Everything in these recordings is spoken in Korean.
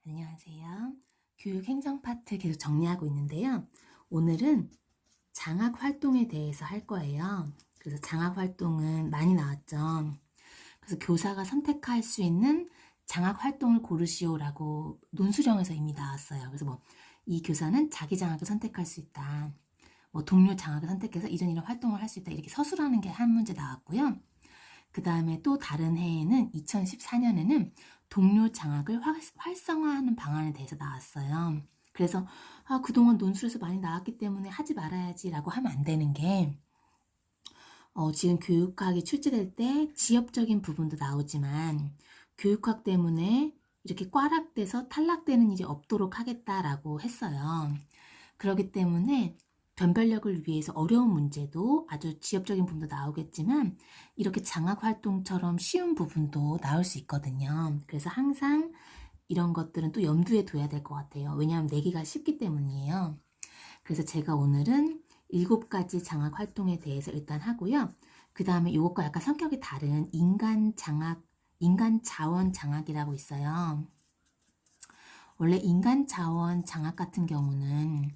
안녕하세요. 교육 행정 파트 계속 정리하고 있는데요. 오늘은 장학 활동에 대해서 할 거예요. 그래서 장학 활동은 많이 나왔죠. 그래서 교사가 선택할 수 있는 장학 활동을 고르시오라고 논수령에서 이미 나왔어요. 그래서 뭐 이 교사는 자기 장학을 선택할 수 있다. 뭐 동료 장학을 선택해서 이런 활동을 할 수 있다. 이렇게 서술하는 게 한 문제 나왔고요. 그 다음에 또 다른 해에는 2014년에는 동료 장학을 활성화하는 방안에 대해서 나왔어요. 그래서 그동안 논술에서 많이 나왔기 때문에 하지 말아야지 라고 하면 안 되는 게 지금 교육학이 출제될 때 지역적인 부분도 나오지만 교육학 때문에 이렇게 꽈락돼서 탈락되는 일이 없도록 하겠다라고 했어요. 그렇기 때문에 변별력을 위해서 어려운 문제도 아주 지엽적인 부분도 나오겠지만 이렇게 장학활동처럼 쉬운 부분도 나올 수 있거든요. 그래서 항상 이런 것들은 또 염두에 둬야 될 것 같아요. 왜냐하면 내기가 쉽기 때문이에요. 그래서 제가 오늘은 7가지 장학활동에 대해서 일단 하고요. 그 다음에 이것과 약간 성격이 다른 인간 자원 장학이라고 있어요. 원래 인간 자원 장학 같은 경우는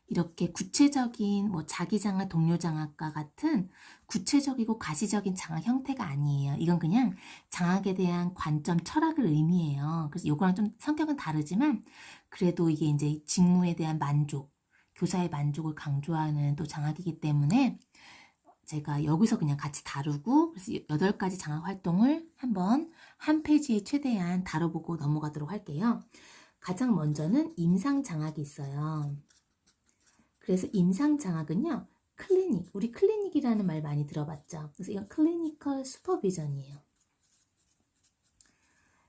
이렇게 구체적인 뭐 자기 장학, 동료 장학과 같은 구체적이고 가시적인 장학 형태가 아니에요. 이건 그냥 장학에 대한 관점, 철학을 의미해요. 그래서 요거랑 좀 성격은 다르지만 그래도 이게 이제 직무에 대한 만족, 교사의 만족을 강조하는 또 장학이기 때문에 제가 여기서 그냥 같이 다루고 그래서 8가지 장학 활동을 한번 한 페이지에 최대한 다뤄보고 넘어가도록 할게요. 가장 먼저는 임상 장학이 있어요. 그래서 임상 장학은요, 클리닉, 우리 클리닉이라는 말 많이 들어봤죠. 그래서 이건 클리니컬 슈퍼비전이에요.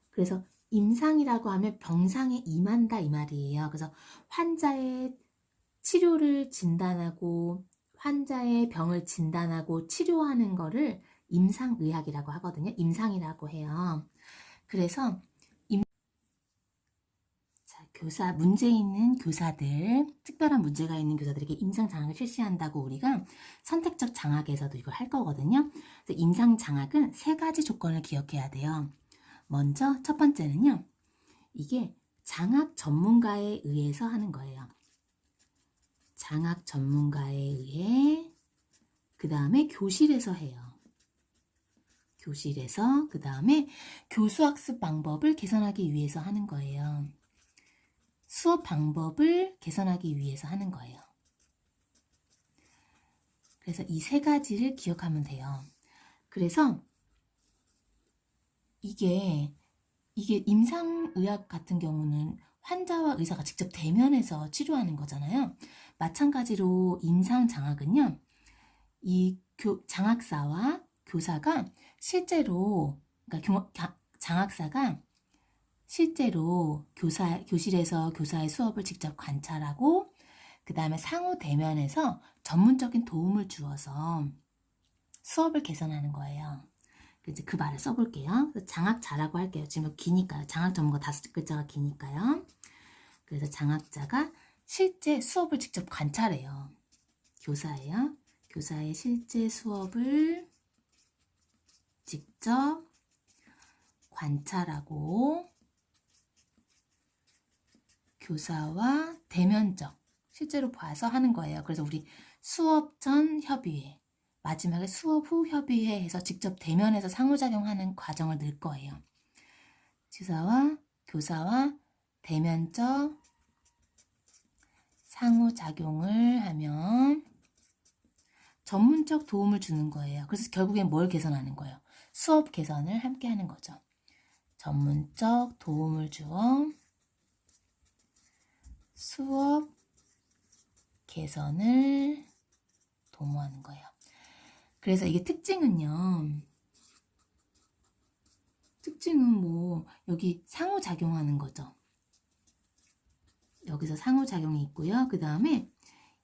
그래서 임상이라고 하면 병상에 임한다 이 말이에요. 그래서 환자의 치료를 진단하고 환자의 병을 진단하고 치료하는 거를 임상의학이라고 하거든요. 임상이라고 해요. 그래서 교사, 문제 있는 교사들, 특별한 문제가 있는 교사들에게 임상 장학을 실시한다고 우리가 선택적 장학에서도 이걸 할 거거든요. 그래서 임상 장학은 3가지 조건을 기억해야 돼요. 먼저 첫 번째는요. 이게 장학 전문가에 의해서 하는 거예요. 장학 전문가에 의해 그 다음에 교실에서 해요. 교실에서 그 다음에 교수학습 방법을 개선하기 위해서 하는 거예요. 수업 방법을 개선하기 위해서 하는 거예요. 그래서 이 3가지를 기억하면 돼요. 그래서 이게 임상의학 같은 경우는 환자와 의사가 직접 대면해서 치료하는 거잖아요. 마찬가지로 임상장학은요. 이 장학사와 교사가 실제로 그러니까 장학사가 실제로 교실에서 교사의 수업을 직접 관찰하고 그 다음에 상호 대면에서 전문적인 도움을 주어서 수업을 개선하는 거예요. 이제 그 말을 써볼게요. 장학자라고 할게요. 지금 기니까요. 장학 전문가 5글자가 기니까요. 그래서 장학자가 실제 수업을 직접 관찰해요. 교사예요. 교사의 실제 수업을 직접 관찰하고 교사와 대면적, 실제로 봐서 하는 거예요. 그래서 우리 수업 전 협의회, 마지막에 수업 후 협의회 해서 직접 대면해서 상호작용하는 과정을 넣을 거예요. 교사와 대면적 상호작용을 하면 전문적 도움을 주는 거예요. 그래서 결국엔 뭘 개선하는 거예요? 수업 개선을 함께 하는 거죠. 전문적 도움을 주어 수업 개선을 도모하는 거예요. 그래서 이게 특징은 뭐 여기 상호작용하는 거죠. 여기서 상호작용이 있고요. 그 다음에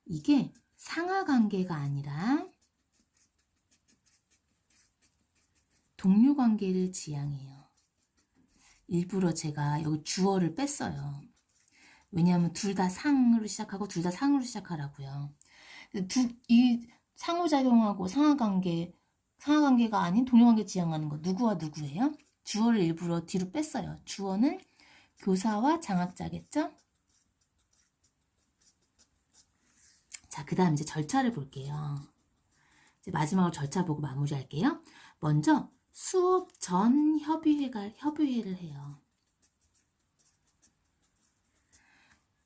이게 상하관계가 아니라 동료관계를 지향해요. 일부러 제가 여기 주어를 뺐어요. 왜냐하면 둘 다 상으로 시작하고 둘 다 상으로 시작하라고요. 이 상호작용하고 상하관계가 아닌 동료관계 지향하는 거 누구와 누구예요? 주어를 일부러 뒤로 뺐어요. 주어는 교사와 장학자겠죠? 자, 그 다음 이제 절차를 볼게요. 이제 마지막으로 절차 보고 마무리할게요. 먼저 수업 전 협의회를 해요.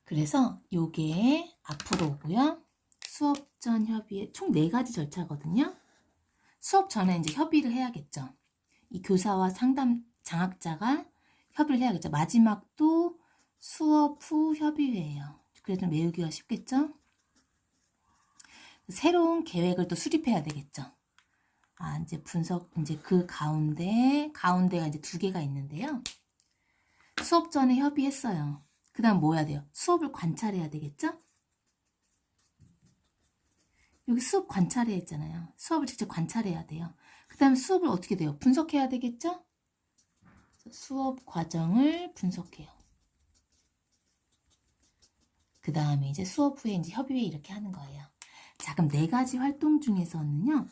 그래서 요게 앞으로 오고요. 수업 전 협의회 총 4가지 절차거든요. 수업 전에 이제 협의를 해야겠죠. 이 교사와 장학자가 협의를 해야겠죠. 마지막도 수업 후 협의회예요. 그래도 외우기가 쉽겠죠? 새로운 계획을 또 수립해야 되겠죠. 이제 이제 그 가운데가 이제 2개가 있는데요. 수업 전에 협의했어요. 그 다음 뭐 해야 돼요? 수업을 관찰해야 되겠죠? 여기 수업 관찰해야 했잖아요. 수업을 직접 관찰해야 돼요. 그 다음에 수업을 어떻게 돼요? 분석해야 되겠죠? 수업 과정을 분석해요. 그 다음에 이제 수업 후에 이제 협의회 이렇게 하는 거예요. 자, 그럼 4가지 활동 중에서는요,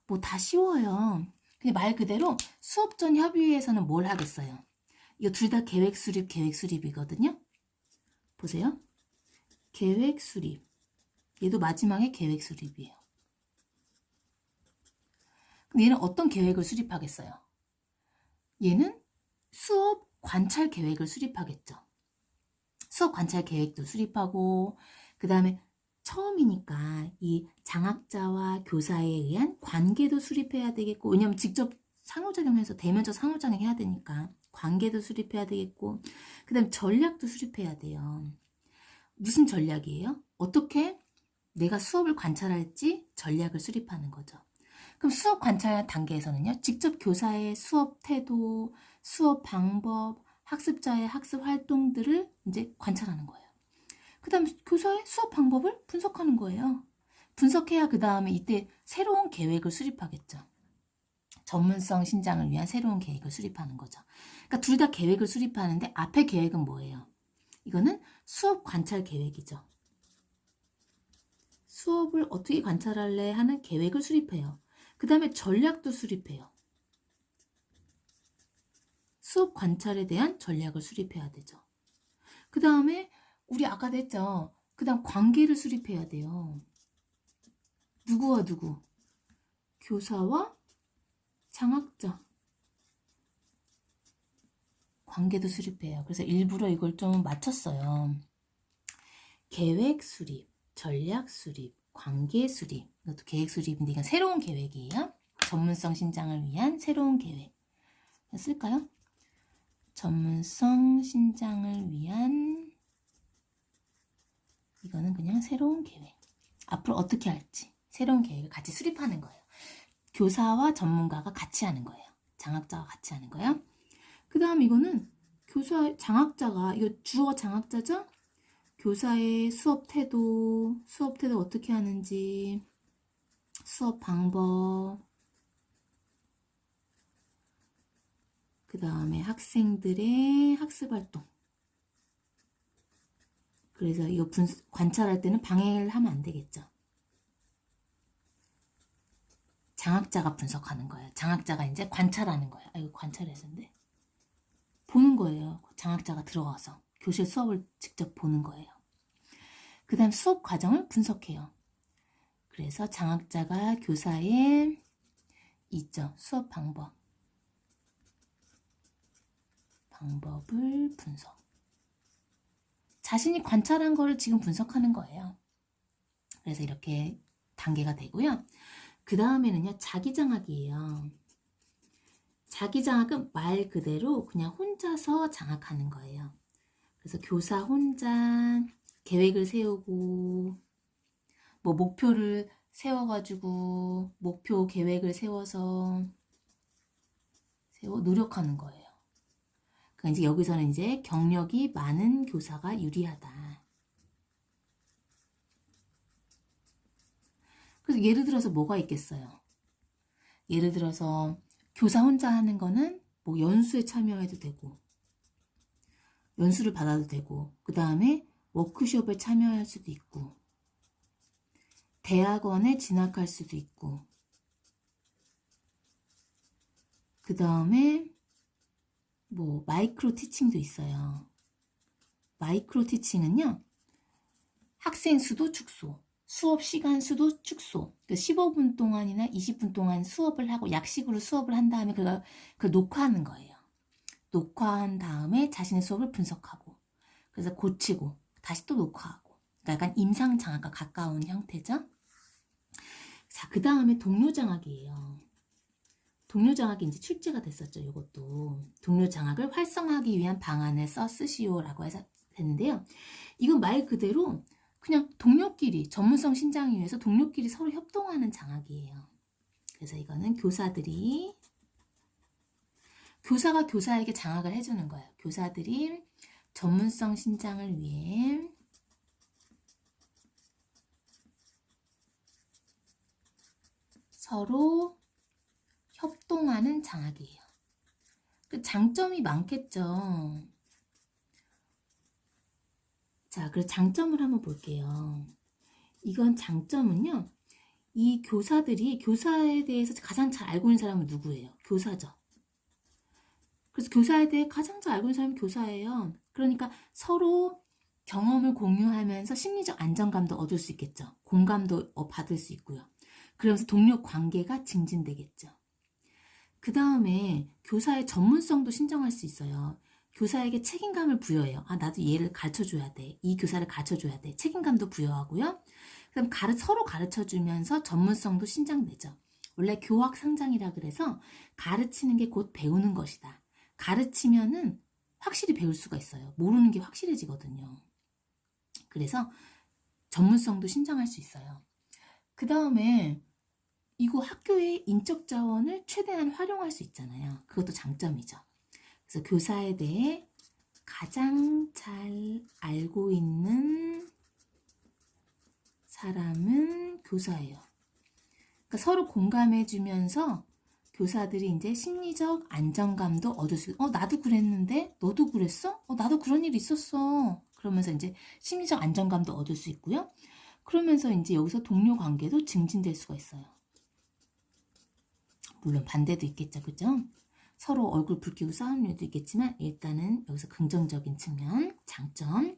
뭐 다 쉬워요. 그냥 말 그대로 수업 전 협의회에서는 뭘 하겠어요? 이거 둘 다 계획 수립이거든요. 보세요. 계획 수립. 얘도 마지막에 계획 수립이에요. 그럼 얘는 어떤 계획을 수립하겠어요? 얘는 수업 관찰 계획을 수립하겠죠. 수업 관찰 계획도 수립하고, 그 다음에 처음이니까 이 장학자와 교사에 의한 관계도 수립해야 되겠고, 왜냐면 직접 상호작용해서 대면적 상호작용 해야 되니까 관계도 수립해야 되겠고, 그 다음에 전략도 수립해야 돼요. 무슨 전략이에요? 어떻게 내가 수업을 관찰할지 전략을 수립하는 거죠. 그럼 수업 관찰 단계에서는요, 직접 교사의 수업 태도, 수업 방법, 학습자의 학습 활동들을 이제 관찰하는 거예요. 그 다음에 교사의 수업 방법을 분석하는 거예요. 분석해야 그 다음에 이때 새로운 계획을 수립하겠죠. 전문성 신장을 위한 새로운 계획을 수립하는 거죠. 그러니까 둘 다 계획을 수립하는데 앞에 계획은 뭐예요? 이거는 수업 관찰 계획이죠. 수업을 어떻게 관찰할래 하는 계획을 수립해요. 그 다음에 전략도 수립해요. 수업 관찰에 대한 전략을 수립해야 되죠. 그 다음에 우리 아까도 했죠. 그 다음 관계를 수립해야 돼요. 누구와 누구? 교사와 장학자. 관계도 수립해요. 그래서 일부러 이걸 좀 맞췄어요. 계획 수립, 전략 수립, 관계 수립. 이것도 계획 수립인데 이건 새로운 계획이에요. 전문성 신장을 위한 새로운 계획. 쓸까요? 전문성 신장을 위한, 이거는 그냥 새로운 계획. 앞으로 어떻게 할지 새로운 계획을 같이 수립하는 거예요. 교사와 전문가가 같이 하는 거예요. 장학자가 같이 하는 거예요. 그 다음 이거는 장학자가, 이거 주어가 장학자죠? 교사의 수업 태도 어떻게 하는지, 수업 방법, 그 다음에 학생들의 학습 활동. 그래서 이거 관찰할 때는 방해를 하면 안 되겠죠. 장학자가 분석하는 거예요. 장학자가 이제 관찰하는 거예요. 이거 관찰해야 되는데. 보는 거예요. 장학자가 들어가서 교실 수업을 직접 보는 거예요. 그 다음 수업 과정을 분석해요. 그래서 장학자가 교사의 있죠. 수업 방법을 분석. 자신이 관찰한 거를 지금 분석하는 거예요. 그래서 이렇게 단계가 되고요. 그 다음에는요, 자기장학이에요. 자기장학은 말 그대로 그냥 혼자서 장학하는 거예요. 그래서 교사 혼자 계획을 세우고, 뭐 목표를 세워가지고, 목표 계획을 세워서 노력하는 거예요. 그러니까 이제 여기서는 이제 경력이 많은 교사가 유리하다. 그래서 예를 들어서 뭐가 있겠어요? 예를 들어서 교사 혼자 하는 거는 뭐 연수에 참여해도 되고, 연수를 받아도 되고, 그 다음에 워크숍에 참여할 수도 있고, 대학원에 진학할 수도 있고, 그 다음에 뭐 마이크로 티칭도 있어요. 마이크로 티칭은요. 학생 수도 축소, 수업 시간 수도 축소. 15분 동안이나 20분 동안 수업을 하고 약식으로 수업을 한 다음에 그걸 녹화하는 거예요. 녹화한 다음에 자신의 수업을 분석하고 그래서 고치고 다시 또 녹화하고. 그러니까 약간 임상장학과 가까운 형태죠. 자, 그 다음에 동료장학이에요. 동료장학이 이제 출제가 됐었죠. 이것도 동료장학을 활성화하기 위한 방안을 쓰시오라고 해서 됐는데요. 이건 말 그대로 그냥 동료끼리 전문성 신장을 위해서 동료끼리 서로 협동하는 장학이에요. 그래서 이거는 교사가 교사에게 장학을 해주는 거예요. 교사들이 전문성 신장을 위해 서로 협동하는 장학이에요. 그 장점이 많겠죠. 자, 그래서 장점을 한번 볼게요. 이건 장점은요. 이 교사들이 교사에 대해서 가장 잘 알고 있는 사람은 누구예요? 교사죠. 그래서 교사에 대해 가장 잘 알고 있는 사람이 교사예요. 그러니까 서로 경험을 공유하면서 심리적 안정감도 얻을 수 있겠죠. 공감도 받을 수 있고요. 그러면서 동료 관계가 증진되겠죠. 그 다음에 교사의 전문성도 신정할 수 있어요. 교사에게 책임감을 부여해요. 아, 나도 얘를 가르쳐줘야 돼. 이 교사를 가르쳐줘야 돼. 책임감도 부여하고요. 그다음 서로 가르쳐주면서 전문성도 신장되죠. 원래 교학상장이라 그래서 가르치는 게 곧 배우는 것이다. 가르치면은 확실히 배울 수가 있어요. 모르는 게 확실해지거든요. 그래서 전문성도 신장할 수 있어요. 그 다음에 이거 학교의 인적 자원을 최대한 활용할 수 있잖아요. 그것도 장점이죠. 그래서 교사에 대해 가장 잘 알고 있는 사람은 교사예요. 그러니까 서로 공감해주면서 교사들이 이제 심리적 안정감도 얻을 수 있고, 나도 그랬는데, 너도 그랬어? 나도 그런 일 있었어. 그러면서 이제 심리적 안정감도 얻을 수 있고요. 그러면서 이제 여기서 동료 관계도 증진될 수가 있어요. 물론 반대도 있겠죠, 그죠? 서로 얼굴 붉히고 싸우는 일도 있겠지만 일단은 여기서 긍정적인 측면, 장점.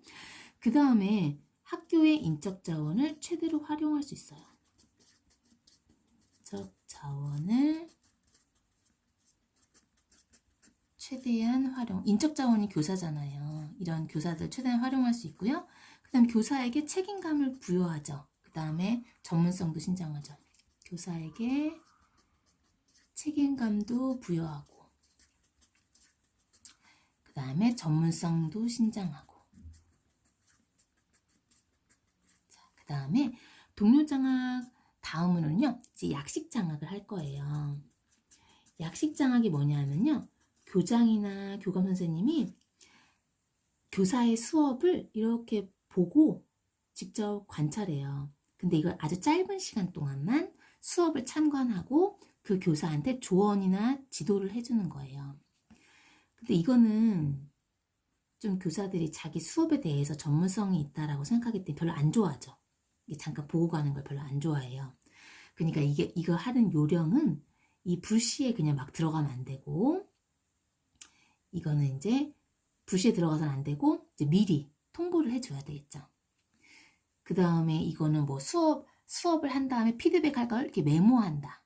그 다음에 학교의 인적 자원을 최대로 활용할 수 있어요. 인적 자원을 최대한 활용. 인적 자원이 교사잖아요. 이런 교사들 최대한 활용할 수 있고요. 그 다음 교사에게 책임감을 부여하죠. 그 다음에 전문성도 신장하죠. 교사에게 책임감도 부여하고 그 다음에 전문성도 신장하고 그 다음에 동료장학 다음으로는요 이제 약식장학을 할 거예요. 약식장학이 뭐냐면요 교장이나 교감 선생님이 교사의 수업을 이렇게 보고 직접 관찰해요. 근데 이걸 아주 짧은 시간 동안만 수업을 참관하고 그 교사한테 조언이나 지도를 해주는 거예요. 근데 이거는 좀 교사들이 자기 수업에 대해서 전문성이 있다라고 생각하기 때문에 별로 안 좋아하죠. 이게 잠깐 보고 가는 걸 별로 안 좋아해요. 그러니까 이거 하는 요령은 이 불시에 그냥 막 들어가면 안 되고, 이거는 이제 불시에 들어가서는 안 되고, 이제 미리 통보를 해줘야 되겠죠. 그 다음에 이거는 뭐 수업을 한 다음에 피드백할 걸 이렇게 메모한다.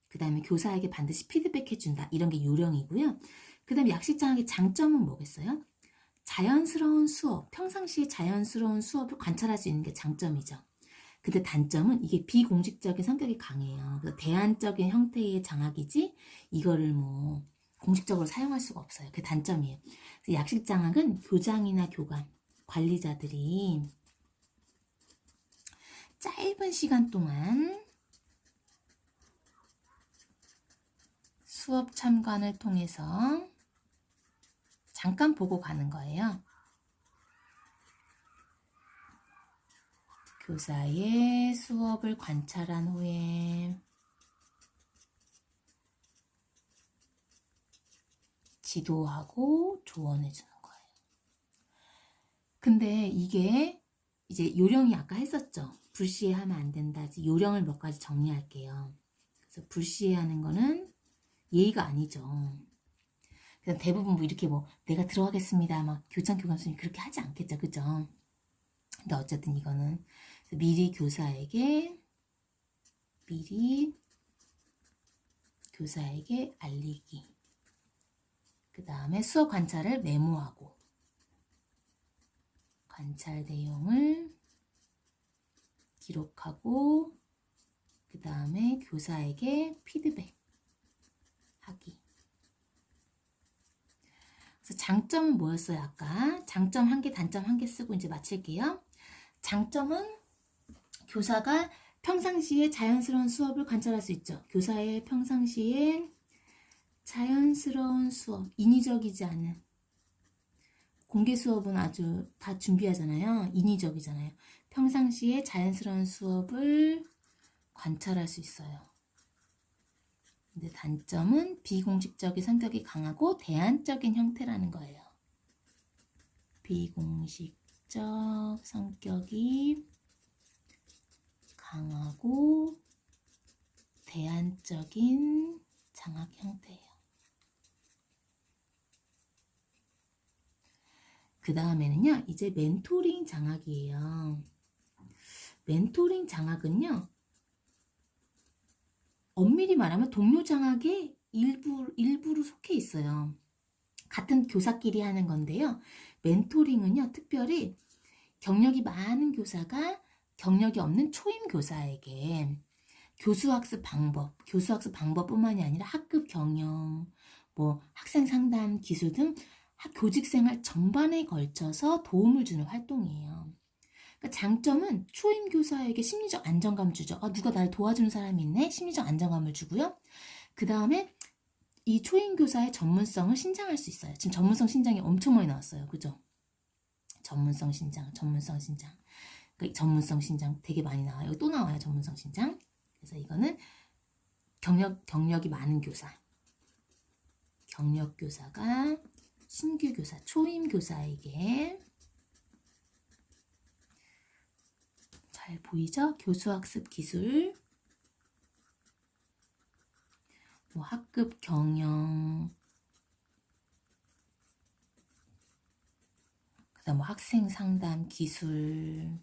그 다음에 교사에게 반드시 피드백해준다. 이런 게 요령이고요. 그 다음에 약식장학의 장점은 뭐겠어요? 자연스러운 수업, 평상시에 자연스러운 수업을 관찰할 수 있는 게 장점이죠. 근데 단점은 이게 비공식적인 성격이 강해요. 그래서 대안적인 형태의 장학이지 이거를 뭐 공식적으로 사용할 수가 없어요. 그게 단점이에요. 그래서 약식장학은 교장이나 교감, 관리자들이 짧은 시간 동안 수업 참관을 통해서 잠깐 보고 가는 거예요. 교사의 수업을 관찰한 후에 지도하고 조언해 주는 거예요. 근데 이게 이제 요령이 아까 했었죠. 불시에 하면 안 된다. 요령을 몇 가지 정리할게요. 그래서 불시에 하는 거는 예의가 아니죠. 그냥 대부분 뭐 이렇게 뭐 내가 들어가겠습니다 막 교장 교감선생님 그렇게 하지 않겠죠, 그죠? 근데 어쨌든 이거는 미리 교사에게 알리기. 그 다음에 수업 관찰을 메모하고 관찰 내용을 기록하고 그 다음에 교사에게 피드백 하기. 그래서 장점은 뭐였어요? 아까 장점 1개, 단점 1개 쓰고 이제 마칠게요. 장점은 교사가 평상시에 자연스러운 수업을 관찰할 수 있죠. 교사의 평상시에 자연스러운 수업, 인위적이지 않은. 공개 수업은 아주 다 준비하잖아요. 인위적이잖아요. 평상시에 자연스러운 수업을 관찰할 수 있어요. 근데 단점은 비공식적인 성격이 강하고 대안적인 형태라는 거예요. 비공식적 성격이 강하고 대안적인 장학 형태예요. 그 다음에는요, 이제 멘토링 장학이에요. 멘토링 장학은요, 엄밀히 말하면 동료 장학의 일부로 속해 있어요. 같은 교사끼리 하는 건데요. 멘토링은요, 특별히 경력이 많은 교사가 경력이 없는 초임 교사에게 교수학습 방법뿐만이 아니라 학급 경영, 뭐 학생 상담 기술 등 교직생활 전반에 걸쳐서 도움을 주는 활동이에요. 그러니까 장점은 초임 교사에게 심리적 안정감 주죠. 누가 나를 도와주는 사람이 있네? 심리적 안정감을 주고요. 그 다음에 이 초임 교사의 전문성을 신장할 수 있어요. 지금 전문성 신장이 엄청 많이 나왔어요. 그죠? 전문성 신장. 그러니까 전문성 신장 되게 많이 나와요. 또 나와요. 전문성 신장. 그래서 이거는 경력이 많은 교사. 경력 교사가 신규 교사, 초임 교사에게 잘 보이죠? 교수학습 기술, 뭐 학급 경영, 그다음 뭐 학생 상담 기술,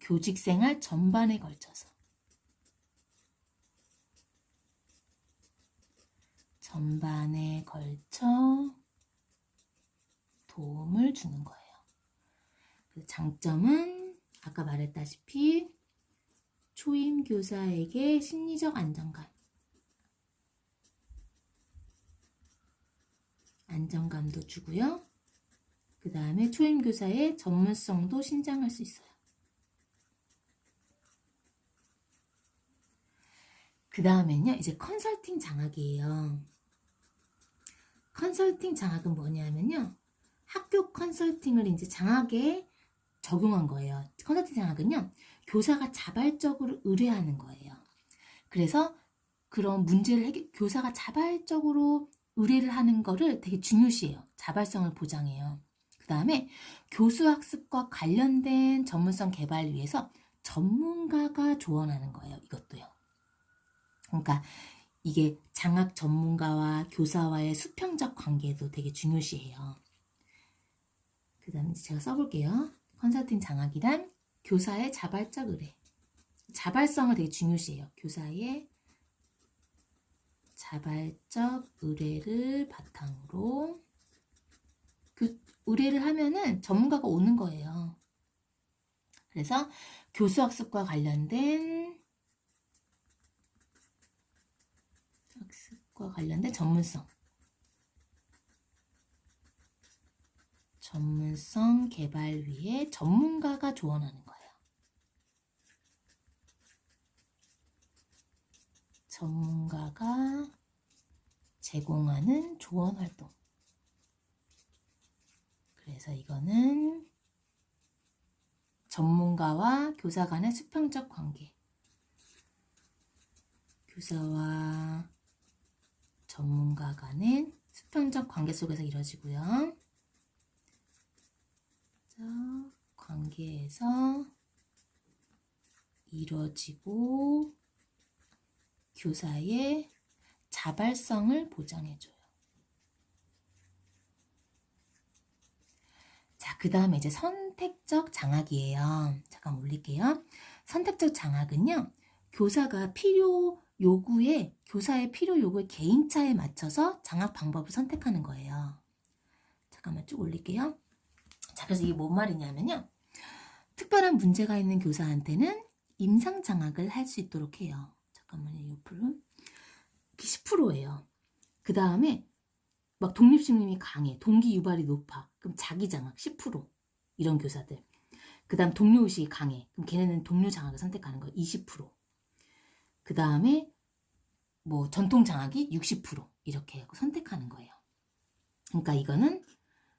교직생활 전반에 걸쳐서 도움을 주는 거예요. 장점은 아까 말했다시피 초임 교사에게 심리적 안정감도 주고요. 그 다음에 초임 교사의 전문성도 신장할 수 있어요. 그 다음엔요, 이제 컨설팅 장학이에요. 컨설팅 장학은 뭐냐면요, 학교 컨설팅을 이제 장학에 적용한 거예요. 컨설팅 장학은요, 교사가 자발적으로 의뢰하는 거예요. 그래서 그런 문제를 교사가 자발적으로 의뢰를 하는 거를 되게 중요시해요. 자발성을 보장해요. 그 다음에 교수학습과 관련된 전문성 개발을 위해서 전문가가 조언하는 거예요. 이것도요. 그러니까 이게 장학 전문가와 교사와의 수평적 관계도 되게 중요시해요. 그 다음에 제가 써볼게요. 컨설팅 장학이란 교사의 자발적 의뢰. 자발성을 되게 중요시해요. 교사의 자발적 의뢰를 바탕으로 의뢰를 하면은 전문가가 오는 거예요. 그래서 교수학습과 관련된 전문성 개발 위에 전문가가 조언하는 거예요. 전문가가 제공하는 조언 활동. 그래서 이거는 전문가와 교사 간의 수평적 관계. 교사와 전문가 간의 수평적 관계 속에서 이루어지고요. 관계에서 이루어지고 교사의 자발성을 보장해줘요. 자, 그 다음에 이제 선택적 장학이에요. 잠깐 올릴게요. 선택적 장학은요, 교사의 필요 요구에 개인차에 맞춰서 장학 방법을 선택하는 거예요. 잠깐만 쭉 올릴게요. 자, 그래서 이게 뭔 말이냐면요, 특별한 문제가 있는 교사한테는 임상 장학을 할 수 있도록 해요. 잠깐만요, 옆으로. 10%예요. 그 다음에 막 독립심이 강해, 동기 유발이 높아. 그럼 자기 장학 10%. 이런 교사들. 그 다음 동료의식이 강해. 그럼 걔네는 동료 장학을 선택하는 거예요. 20%. 그 다음에 뭐 전통 장학이 60% 이렇게 하고 선택하는 거예요. 그러니까 이거는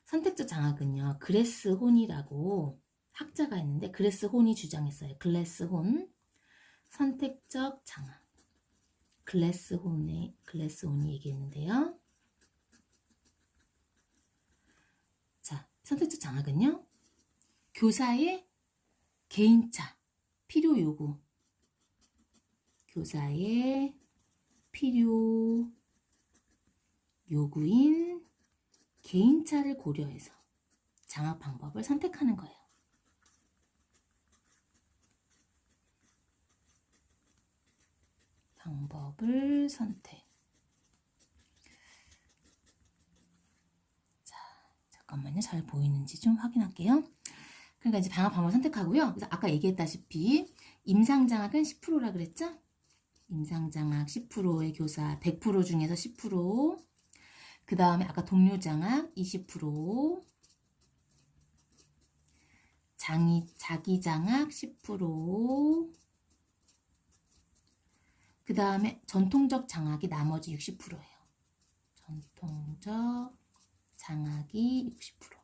선택적 장학은요, 그레스 혼이라고 학자가 있는데 그레스 혼이 주장했어요. 글래스 혼 선택적 장학. 글래스 혼이 얘기했는데요. 자, 선택적 장학은요, 교사의 개인차, 필요 요구, 교사의 필요 요구인 개인차를 고려해서 장학 방법을 선택하는 거예요. 방법을 선택. 자, 잠깐만요. 잘 보이는지 좀 확인할게요. 그러니까 이제 장학 방법을 선택하고요. 그래서 아까 얘기했다시피 임상장학은 10%라 그랬죠? 임상장학 10%의 교사, 100% 중에서 10%. 그 다음에 아까 동료장학 20%. 자기장학 10%. 그 다음에 전통적 장학이 나머지 60%예요. 전통적 장학이 60%.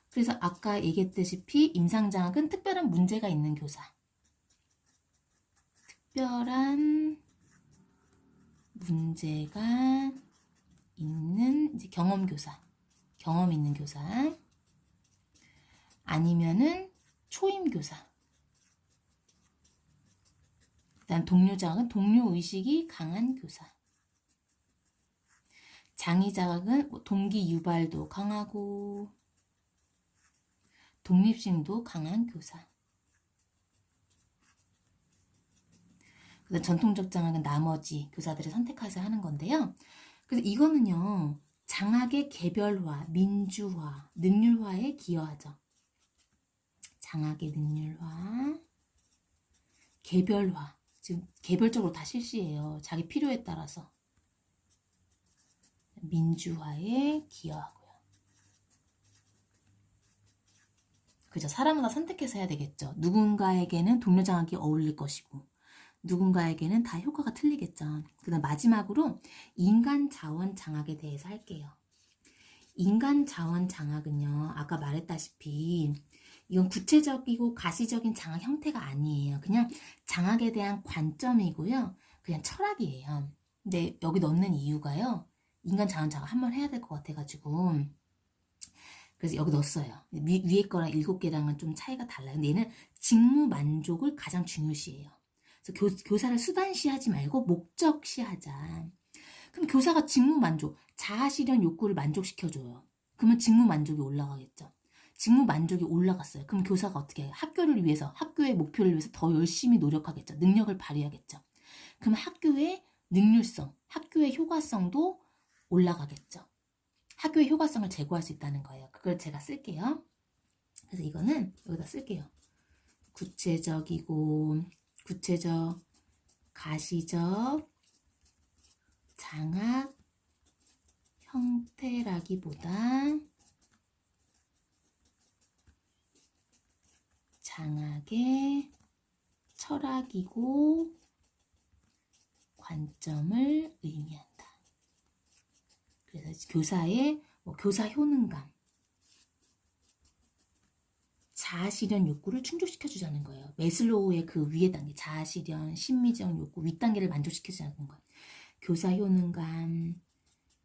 그래서 아까 얘기했다시피 임상장학은 특별한 문제가 있는 교사. 특별한 문제가 있는 이제 경험교사. 경험 있는 교사. 아니면은 초임교사. 일단 동료장학은 동료의식이 강한 교사. 장의장학은 동기 유발도 강하고 독립심도 강한 교사. 그다음 전통적 장학은 나머지 교사들을 선택해서 하는 건데요. 그래서 이거는요, 장학의 개별화, 민주화, 능률화에 기여하죠. 장학의 능률화, 개별화. 지금 개별적으로 다 실시해요. 자기 필요에 따라서. 민주화에 기여하고요. 그죠? 사람마다 선택해서 해야 되겠죠. 누군가에게는 동료장학이 어울릴 것이고 누군가에게는 다 효과가 틀리겠죠. 그 다음 마지막으로 인간자원 장학에 대해서 할게요. 인간자원 장학은요, 아까 말했다시피 이건 구체적이고 가시적인 장학 형태가 아니에요. 그냥 장학에 대한 관점이고요. 그냥 철학이에요. 근데 여기 넣는 이유가요, 인간자원 장학 한번 해야 될 것 같아가지고 그래서 여기 넣었어요. 위에 거랑 7개랑은 좀 차이가 달라요. 근데 얘는 직무 만족을 가장 중요시해요. 그래서 교사를 수단시하지 말고 목적시하자. 그럼 교사가 직무 만족, 자아실현 욕구를 만족시켜줘요. 그러면 직무 만족이 올라가겠죠. 직무 만족이 올라갔어요. 그럼 교사가 어떻게 해요? 학교를 위해서, 학교의 목표를 위해서 더 열심히 노력하겠죠. 능력을 발휘하겠죠. 그럼 학교의 능률성, 학교의 효과성도 올라가겠죠. 학교의 효과성을 제고할 수 있다는 거예요. 그걸 제가 쓸게요. 그래서 이거는 여기다 쓸게요. 구체적, 가시적, 장학 형태라기보다 장학의 철학이고 관점을 의미한다. 그래서 교사의 교사 효능감, 자아실현 욕구를 충족시켜주자는 거예요. 매슬로우의 그 위에 단계, 자아실현, 심미적 욕구, 윗단계를 만족시켜주자는 거예요. 교사 효능감,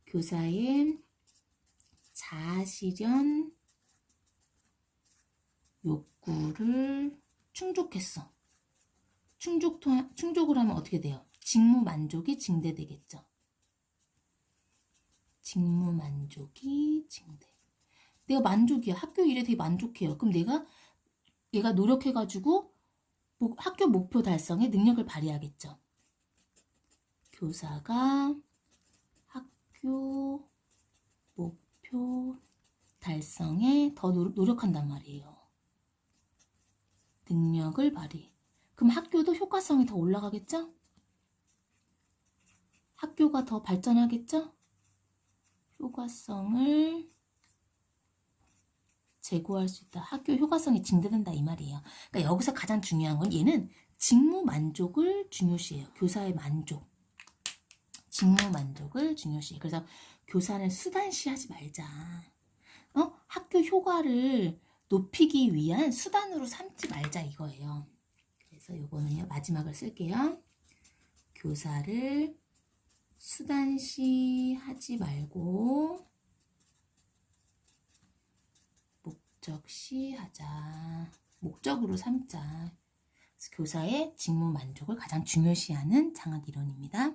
교사의 자아실현 욕구를 충족했어. 충족을 하면 어떻게 돼요? 직무 만족이 증대되겠죠. 직무 만족이 증대. 내가 만족이야. 학교 일에 되게 만족해요. 그럼 얘가 노력해가지고 학교 목표 달성에 능력을 발휘하겠죠. 교사가 학교 목표 달성에 더 노력한단 말이에요. 능력을 발휘. 그럼 학교도 효과성이 더 올라가겠죠? 학교가 더 발전하겠죠? 효과성을 제고할 수 있다. 학교 효과성이 증대된다 이 말이에요. 그러니까 여기서 가장 중요한 건 얘는 직무 만족을 중요시해요. 교사의 만족. 직무 만족을 중요시해. 그래서 교사는 수단시하지 말자. 학교 효과를 높이기 위한 수단으로 삼지 말자 이거예요. 그래서 요거는요 마지막을 쓸게요. 교사를 수단시하지 말고 목적시하자. 목적으로 삼자. 그래서 교사의 직무 만족을 가장 중요시하는 장학 이론입니다.